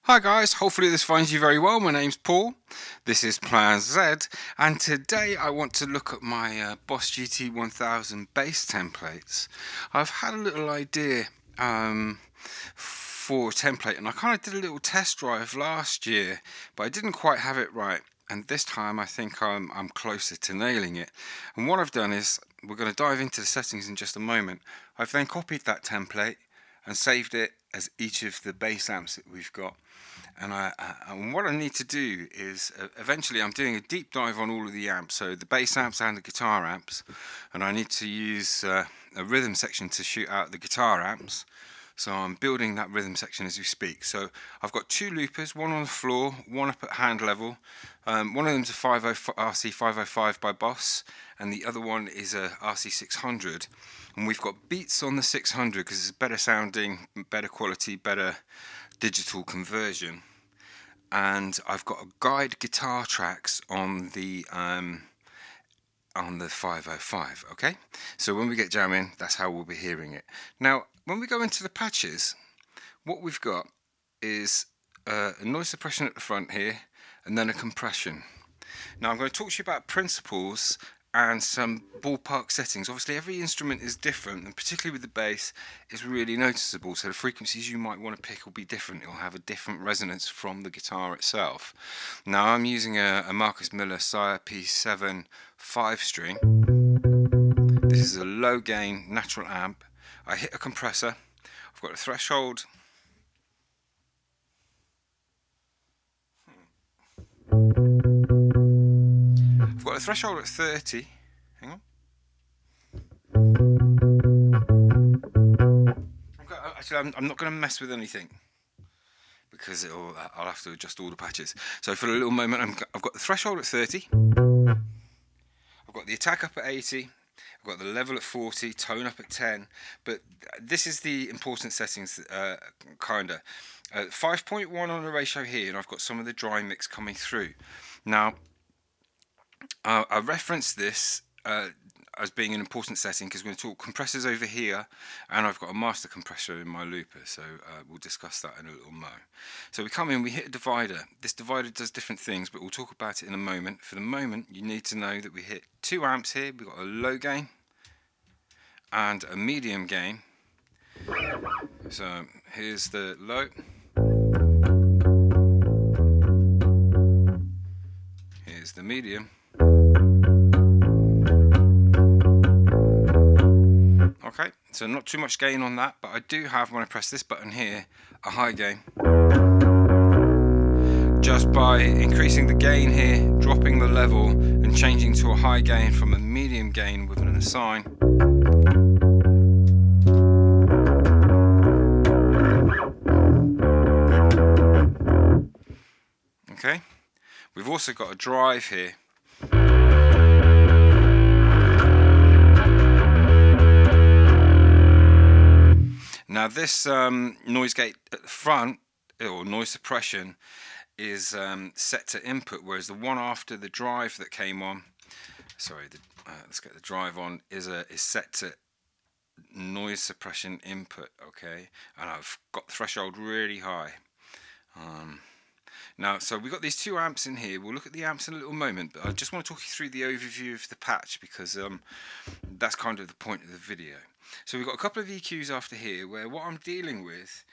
Hi guys, hopefully this finds you very well. My name's Paul, this is Plan Z, and today I want to look at my Boss GT-1000 bass templates. I've had a little idea for a template, and I kind of did a little test drive last year, but I didn't quite have it right, and this time I think I'm closer to nailing it. And what I've done is, we're going to dive into the settings in just a moment. I've then copied that template and saved it as each of the bass amps that we've got. And what I need to do is, eventually I'm doing a deep dive on all of the amps, so the bass amps and the guitar amps, and I need to use a rhythm section to shoot out the guitar amps. So I'm building that rhythm section as we speak. So I've got two loopers, one on the floor, one up at hand level. One of them's a RC505 by Boss, and the other one is a RC600. And we've got beats on the 600 because it's better sounding, better quality, better digital conversion. And I've got a guide guitar tracks on the 505. Okay, so when we get jamming, that's how we'll be hearing it. Now when we go into the patches, what we've got is a noise suppression at the front here, and then a compression. Now I'm going to talk to you about principles and some ballpark settings. Obviously every instrument is different, and particularly with the bass it's really noticeable, so the frequencies you might want to pick will be different. It will have a different resonance from the guitar itself. Now I'm using a Marcus Miller Sire P7 5-string. This is a low gain natural amp. I hit a compressor. I've got a threshold. I've got a threshold at 30. Hang on. Actually, I'm not going to mess with anything because I'll have to adjust all the patches. So for a little moment, I've got the threshold at 30. I've got the attack up at 80. I've got the level at 40, tone up at 10. But this is the important settings, kinda. 5.1 on the ratio here, and I've got some of the dry mix coming through. Now, I referenced this as being an important setting because we're going to talk compressors over here, and I've got a master compressor in my looper, so we'll discuss that in a little mo. So we come in, we hit a divider. This divider does different things, but we'll talk about it in a moment. For the moment, you need to know that we hit two amps here. We've got a low gain and a medium gain. So here's the low. Here's the medium. Okay, so not too much gain on that, but I do have, when I press this button here, a high gain. Just by increasing the gain here, dropping the level, and changing to a high gain from a medium gain with an assign. Okay, we've also got a drive here. Now this noise gate at the front, or noise suppression, is set to input, whereas the one after the drive that came on, let's get the drive on, is set to noise suppression input. Okay, and I've got the threshold really high. Now, so we've got these two amps in here. We'll look at the amps in a little moment, but I just want to talk you through the overview of the patch because that's kind of the point of the video. So we've got a couple of EQs after here where what I'm dealing with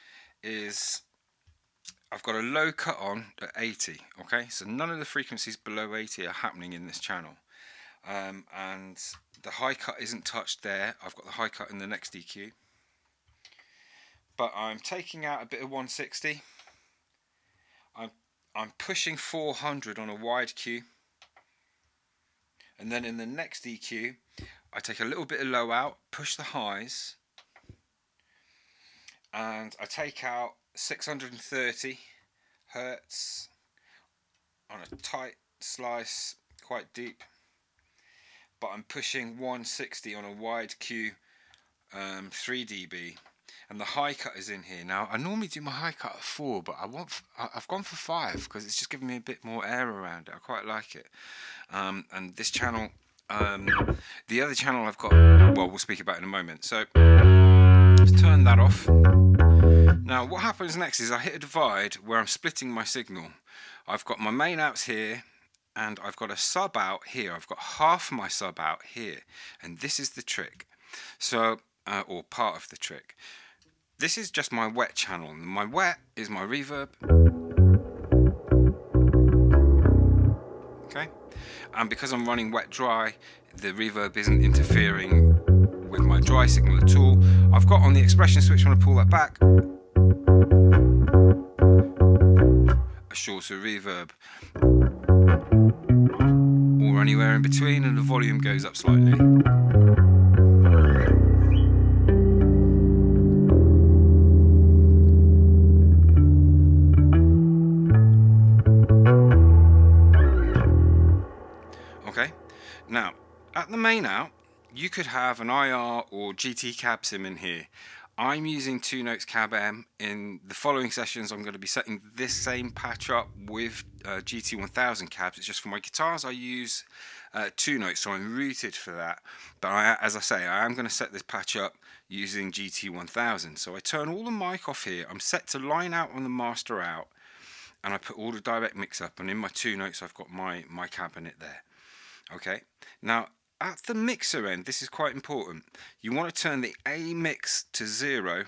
is I've got a low cut on at 80. Okay, so none of the frequencies below 80 are happening in this channel, and the high cut isn't touched there. I've got the high cut in the next EQ, but I'm taking out a bit of 160. I'm pushing 400 on a wide Q, and then in the next EQ I take a little bit of low out, push the highs, and I take out 630 Hertz on a tight slice, quite deep, but I'm pushing 160 on a wide Q, 3 dB. And the high cut is in here. Now I normally do my high cut at 4, but I've gone for 5 because it's just giving me a bit more air around it. I quite like it. And this channel, the other channel I've got, well, we'll speak about in a moment. So let's turn that off. Now what happens next is I hit a divide where I'm splitting my signal. I've got my main outs here and I've got a sub out here. I've got half my sub out here, and this is the trick. So or part of the trick. This is just my wet channel, and my wet is my reverb. Okay, and because I'm running wet dry, the reverb isn't interfering with my dry signal at all. I've got on the expression switch, when I pull that back, a shorter reverb, or anywhere in between, and the volume goes up slightly. Okay, now at the main out, you could have an IR or GT cab sim in here. I'm using 2 notes cab M. In the following sessions I'm going to be setting this same patch up with GT-1000 cabs. It's just for my guitars I use 2 notes, so I'm rooted for that. But as I say, I am going to set this patch up using GT-1000. So I turn all the mic off here. I'm set to line out on the master out, and I put all the direct mix up, and in my 2 notes I've got my cabinet there. Okay, now at the mixer end, this is quite important. You want to turn the A mix to 0.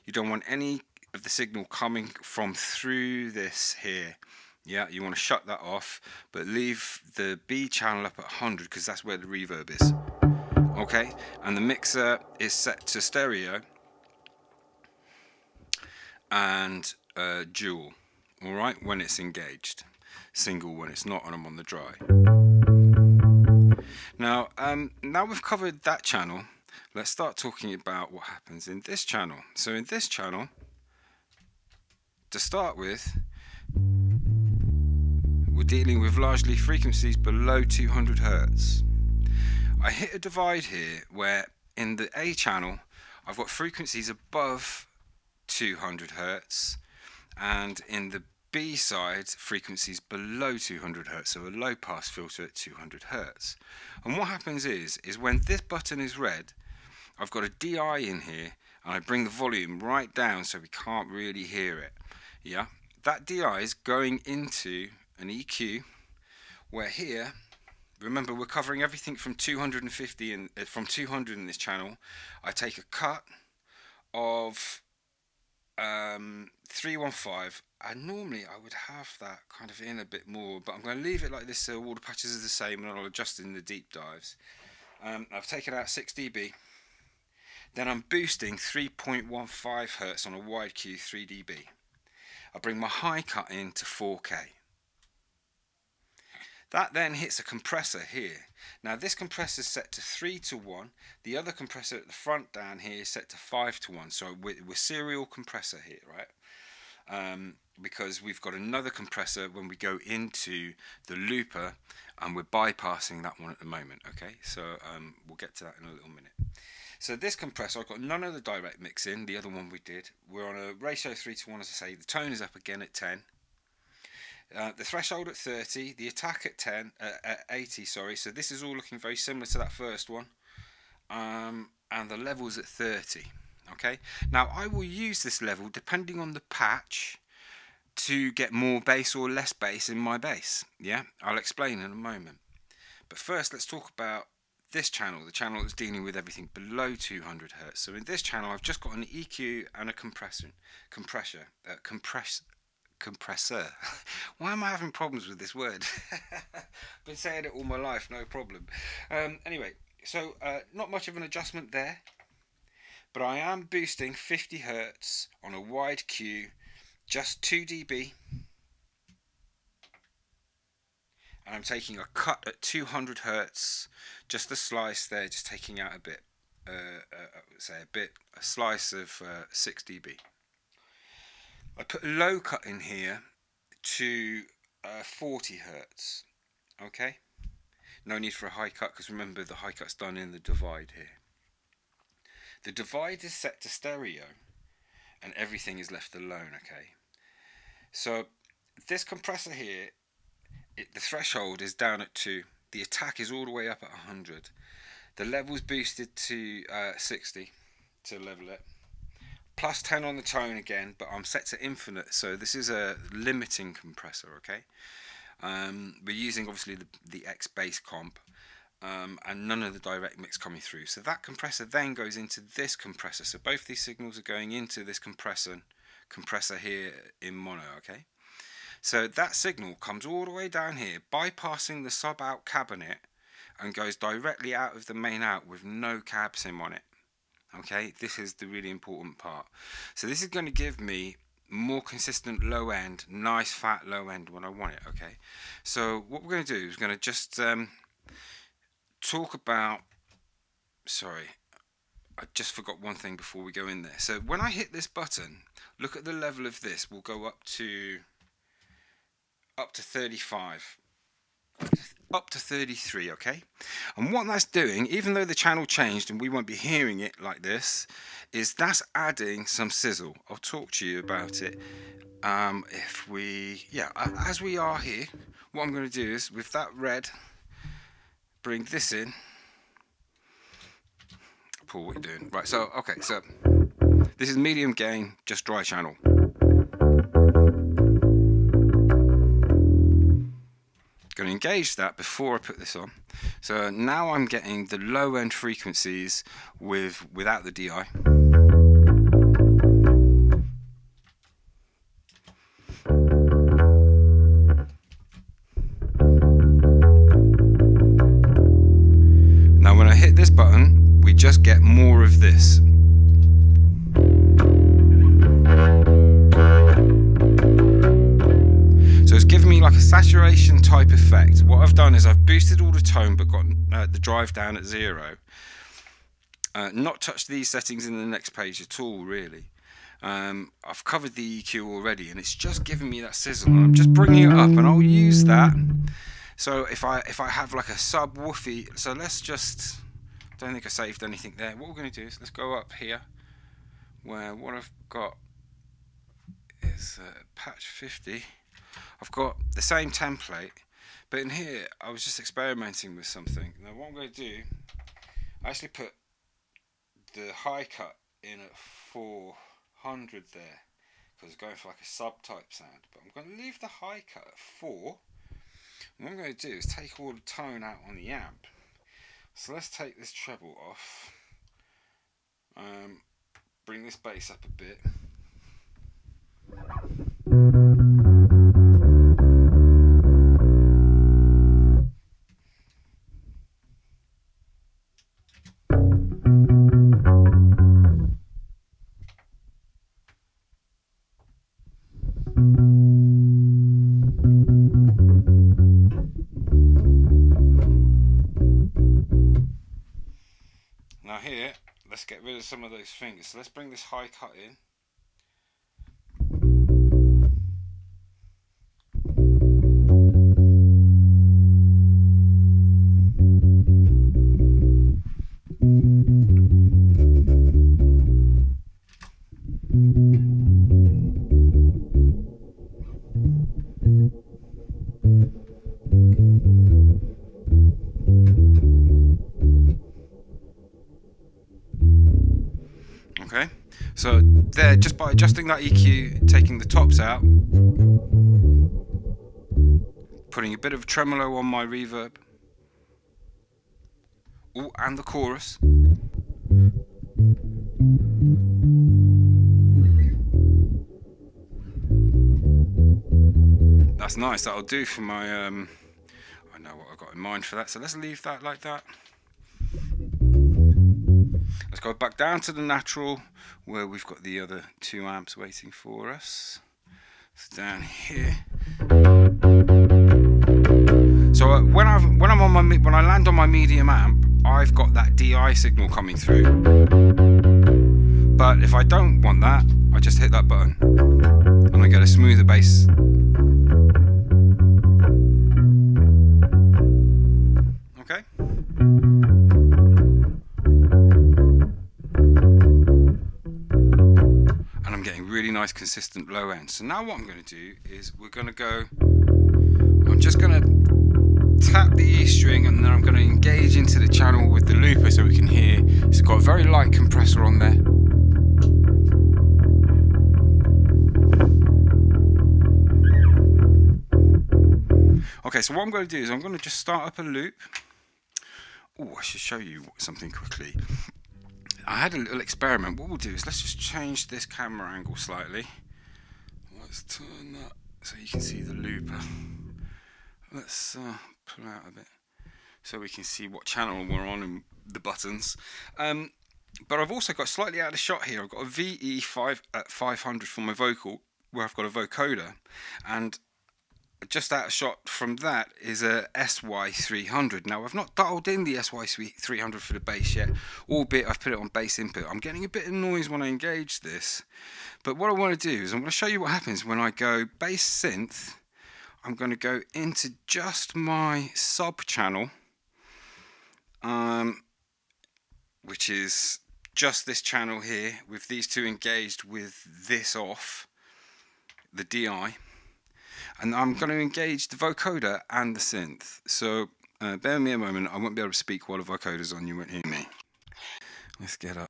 You don't want any of the signal coming from through this here. Yeah, you want to shut that off, but leave the B channel up at 100 because that's where the reverb is. Okay, and the mixer is set to stereo and dual. All right, when it's engaged. Single when it's not, and I'm on the dry. Now, now we've covered that channel, let's start talking about what happens in this channel. So in this channel, to start with, we're dealing with largely frequencies below 200 Hertz. I hit a divide here where in the A channel, I've got frequencies above 200 Hertz, and in the B side, frequencies below 200 Hertz, so a low pass filter at 200 Hertz. And what happens is when this button is red, I've got a DI in here, and I bring the volume right down so we can't really hear it. Yeah, that DI is going into an EQ, where here, remember we're covering everything from 250 and from 200 in this channel. I take a cut of 315, and normally I would have that kind of in a bit more, but I'm going to leave it like this so all the patches are the same, and I'll adjust in the deep dives. I've taken out 6 dB, then I'm boosting 3.15 Hertz on a wide Q 3 dB. I bring my high cut in to 4K. That then hits a compressor here. Now this compressor is set to 3 to 1. The other compressor at the front down here is set to 5 to 1. So we're serial compressor here, right? Because we've got another compressor when we go into the looper, and we're bypassing that one at the moment. Okay, so we'll get to that in a little minute. So this compressor, I've got none of the direct mix in. The other one we did. We're on a ratio 3 to 1, as I say. The tone is up again at 10. The threshold at 30, the attack at 80, sorry, so this is all looking very similar to that first one, and the levels at 30. Okay, now I will use this level depending on the patch to get more bass or less bass in my bass. Yeah, I'll explain in a moment, but first let's talk about this channel, the channel that's dealing with everything below 200 Hertz. So in this channel I've just got an EQ and a compressor. Why am I having problems with this word? Been saying it all my life, no problem. Anyway, so not much of an adjustment there, but I am boosting 50 Hertz on a wide Q, just 2 dB, and I'm taking a cut at 200 Hertz, just a slice there, just taking out a bit, a slice of 6 dB. I put a low cut in here to 40 Hertz. Okay, no need for a high cut because remember the high cut's done in the divide here. The divide is set to stereo and everything is left alone. Okay, so this compressor here, the threshold is down at 2, the attack is all the way up at 100, the level's boosted to 60 to level it. plus 10 on the tone again, but I'm set to infinite, so this is a limiting compressor, okay? We're using obviously the X bass comp, and none of the direct mix coming through. So that compressor then goes into this compressor. So both these signals are going into this compressor here in mono, okay? So that signal comes all the way down here, bypassing the sub out cabinet, and goes directly out of the main out with no cab sim on it. Okay, this is the really important part. So this is going to give me more consistent low end, nice fat low end when I want it. Okay, so what we're going to do is we're going to just talk about, sorry, I just forgot one thing before we go in there. So when I hit this button, look at the level of this. We'll go up to 35, up to 33, okay? And what that's doing, even though the channel changed and we won't be hearing it like this, is that's adding some sizzle. I'll talk to you about it. As we are here, what I'm going to do is, with that red, bring this in. Paul, what are you doing? Right, so, okay, so this is medium gain, just dry channel. Going to engage that before I put this on. So now I'm getting the low end frequencies without the DI. Now when I hit this button, we just get more of this. So it's giving me like a saturation type effect. What I've done is I've boosted all the tone but got the drive down at 0. Not touched these settings in the next page at all, really. I've covered the EQ already, and it's just giving me that sizzle. And I'm just bringing it up, and I'll use that. So if I have like a subwoofy, so let's just, don't think I saved anything there. What we're going to do is let's go up here, where what I've got is patch 50. I've got the same template, but in here I was just experimenting with something. Now what I'm going to do, I actually put the high cut in at 400 there, because it's going for like a sub type sound, but I'm going to leave the high cut at 4. And what I'm going to do is take all the tone out on the amp. So let's take this treble off, bring this bass up a bit. Now here, let's get rid of some of those fingers. So let's bring this high cut in. Okay, so there, just by adjusting that EQ, taking the tops out, putting a bit of tremolo on my reverb, and the chorus. That's nice, that'll do for my, I know what I've got in mind for that, so let's leave that like that. Let's go back down to the natural, where we've got the other 2 amps waiting for us. It's down here. So when I land on my medium amp, I've got that DI signal coming through. But if I don't want that, I just hit that button, and I get a smoother bass. Okay. And I'm getting really nice consistent low end. So now what I'm going to do is I'm just going to tap the E string, and then I'm going to engage into the channel with the looper so we can hear. It's got a very light compressor on there. Okay, so what I'm going to do is I'm going to just start up a loop. Oh, I should show you something quickly. I had a little experiment. What we'll do is let's just change this camera angle slightly. Let's turn that so you can see the looper. Let's pull out a bit so we can see what channel we're on and the buttons. But I've also got slightly out of shot here. I've got a VE5 at 500 for my vocal, where I've got a vocoder, and just out of shot from that is a SY300. Now I've not dialed in the SY300 for the bass yet, albeit I've put it on bass input. I'm getting a bit of noise when I engage this, but what I want to do is I'm going to show you what happens when I go bass synth. I'm going to go into just my sub channel, which is just this channel here with these two engaged with this off, the DI. And I'm going to engage the vocoder and the synth. So bear with me a moment. I won't be able to speak while the vocoder's on. You won't hear me. Let's get up.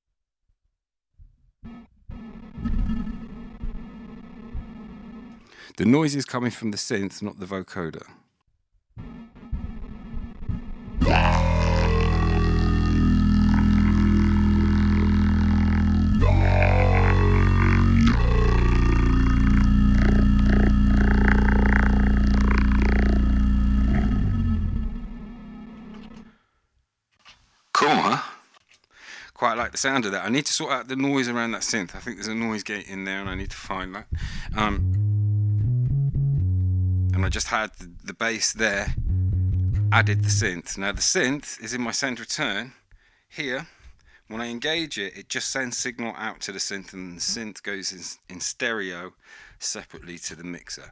The noise is coming from the synth, not the vocoder. Cool, huh? Quite like the sound of that. I need to sort out the noise around that synth. I think there's a noise gate in there and I need to find that. And I just had the bass there, added the synth. Now the synth is in my send return. Here, when I engage it, it just sends signal out to the synth, and the synth goes in stereo separately to the mixer.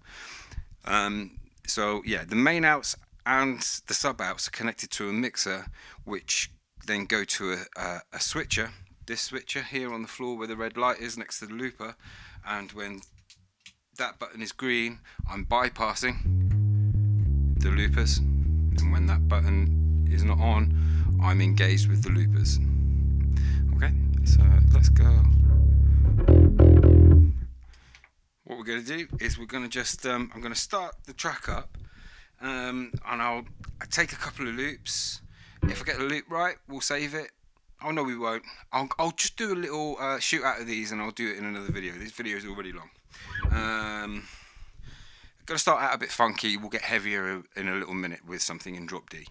So yeah, the main outs and the sub outs are connected to a mixer, which then go to a switcher, this switcher here on the floor where the red light is next to the looper, and when that button is green, I'm bypassing the loopers, and when that button is not on, I'm engaged with the loopers. Okay, so let's go. What we're going to do is we're going to just, I'm going to start the track up, and I'll take a couple of loops. If I get the loop right, we'll save it. Oh no, we won't. I'll just do a little shoot out of these, and I'll do it in another video. This video is already long. Gonna start out a bit funky. We'll get heavier in a little minute with something in drop D.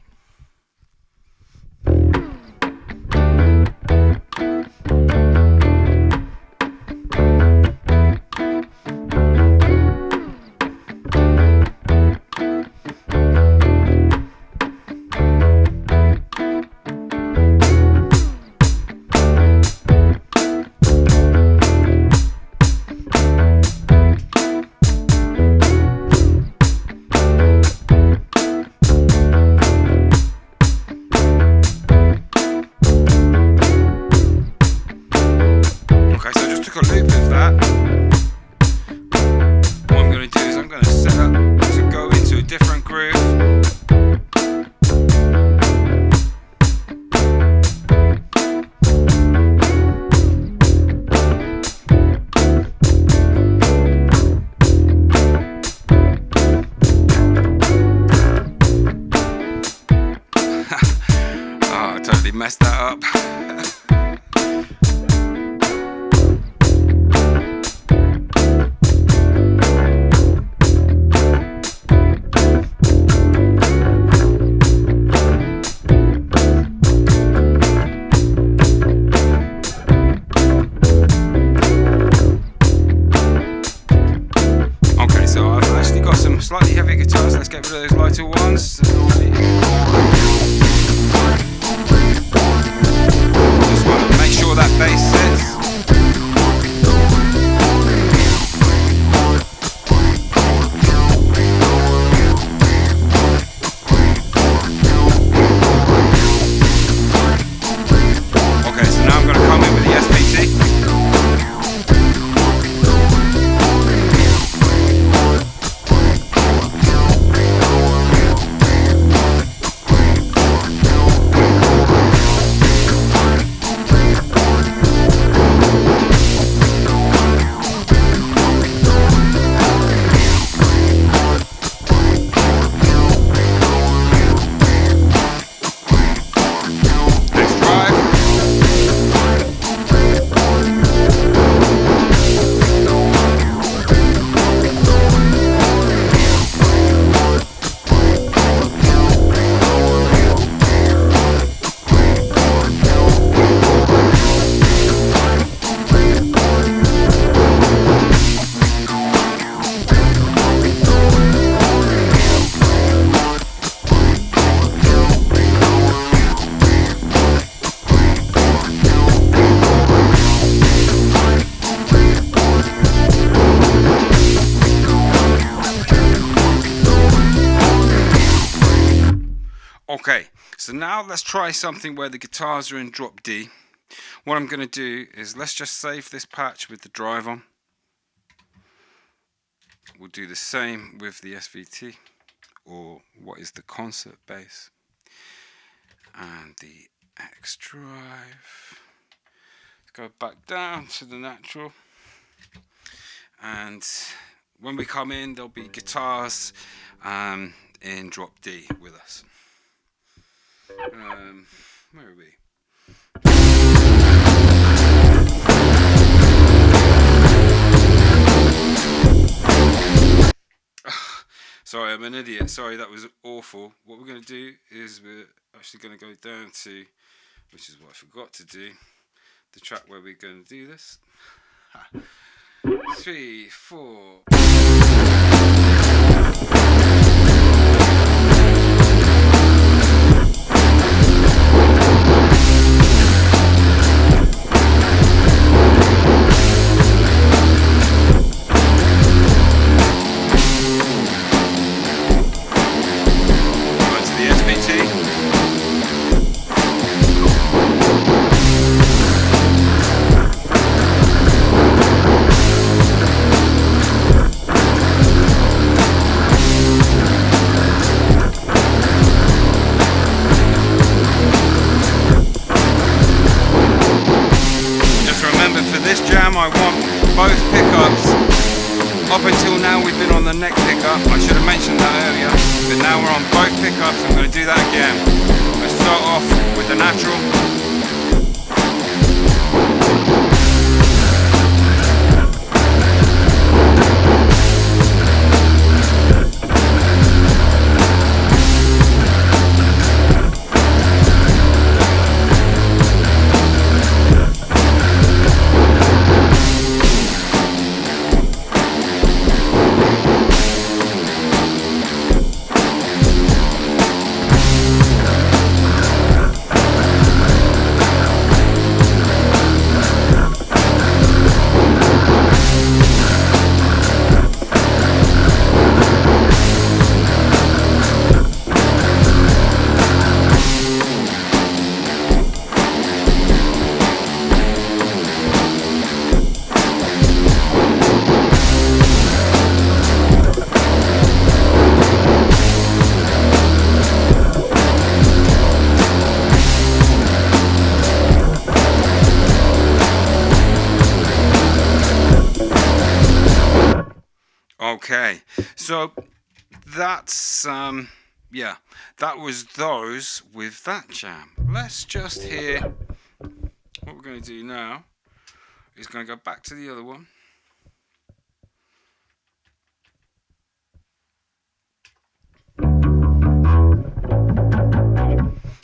Messed that up. Okay, so I've actually got some slightly heavier guitars. Let's get rid of those lighter ones. That bass sits. Okay, so now I'm going to come in with the SPT. Okay, so now let's try something where the guitars are in drop D. What I'm going to do is let's just save this patch with the drive on. We'll do the same with the SVT, or what is the concert bass, and the X drive. Let's go back down to the natural, and when we come in there'll be guitars in drop D with us. Where are we? Sorry, I'm an idiot. Sorry, that was awful. What we're going to do is we're actually going to go down to, which is what I forgot to do, the track where we're going to do this. 3, 4. I want both pickups. Up until now we've been on the neck pickup, I should have mentioned that earlier, but now we're on both pickups. I'm going to do that again. Let's start off with the natural. Okay, so that's yeah, that was those with that jam. Let's just hear what we're going to do now is going to go back to the other one.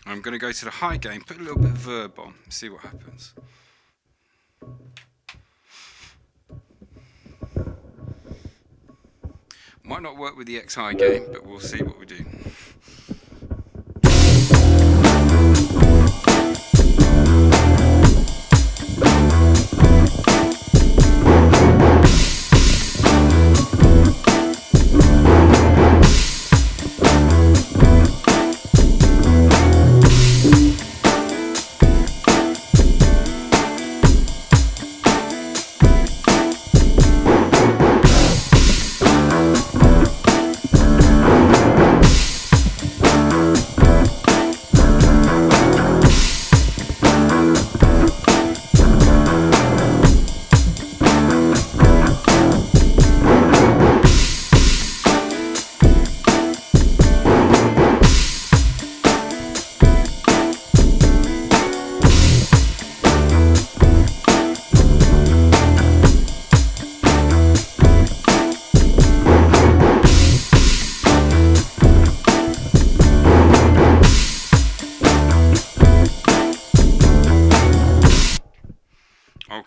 I'm going to go to the high gain, put a little bit of verb on, see what happens. Might not work with the X high gain, but we'll see what we do.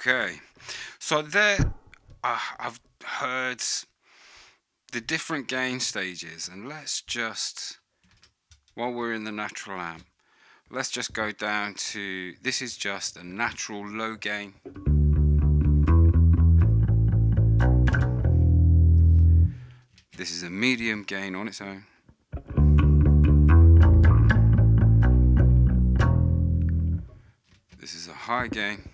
Okay, so there I've heard the different gain stages, and let's just, while we're in the natural amp, let's just go down to, this is just a natural low gain. This is a medium gain on its own. This is a high gain.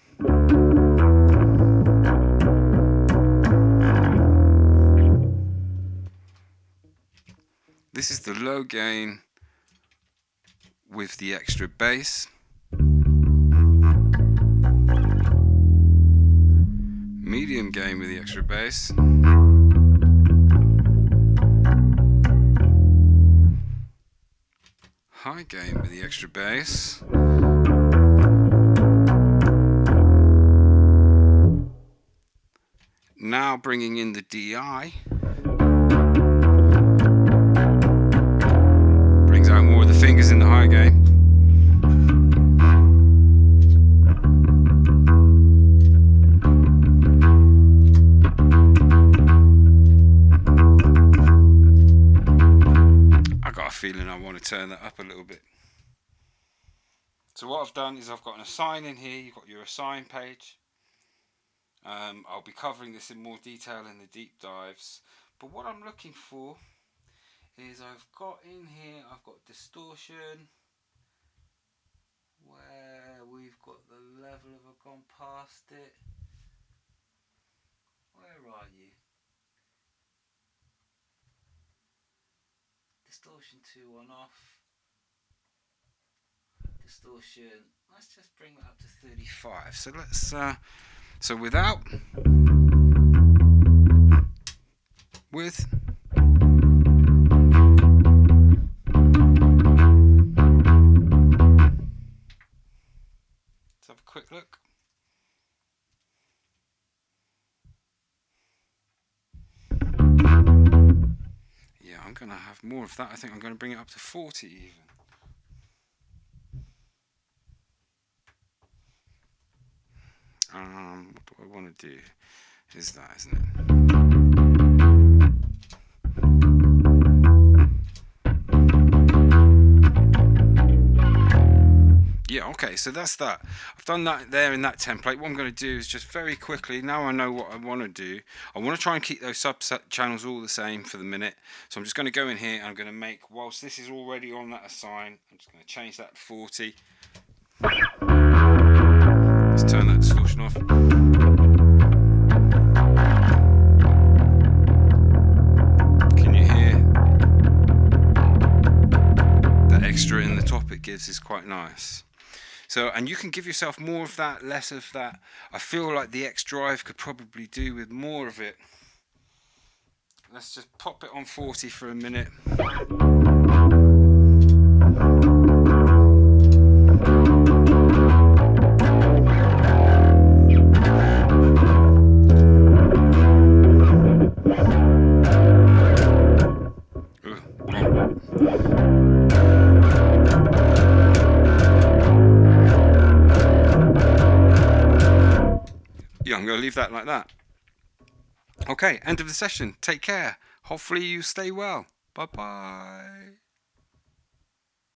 This is the low gain with the extra bass. Medium gain with the extra bass. High gain with the extra bass. Now bringing in the DI. Brings out more of the fingers in the high gain. I got a feeling I want to turn that up a little bit. So what I've done is I've got an assign in here. You've got your assign page. I'll be covering this in more detail in the deep dives, but what I'm looking for is I've got in here, I've got distortion, where we've got the level have gone past it. Where are you? Distortion 2 on off. Distortion, let's just bring that up to 35. So let's so without, with, let's have a quick look. Yeah, I'm going to have more of that. I think I'm going to bring it up to 40 even. What do I want to do? Is that, isn't it? Yeah, okay, so that's that. I've done that there in that template. What I'm going to do is just very quickly, now I know what I want to do, I want to try and keep those subset channels all the same for the minute. So I'm just going to go in here and I'm going to make, whilst this is already on that assign, I'm just going to change that to 40. Let's turn that distortion off. Can you hear that extra in the top it gives is quite nice. So, and you can give yourself more of that, less of that. I feel like the X Drive could probably do with more of it. Let's just pop it on 40 for a minute. Yeah, I'm going to leave that like that. Okay, end of the session. Take care. Hopefully you stay well. Bye bye.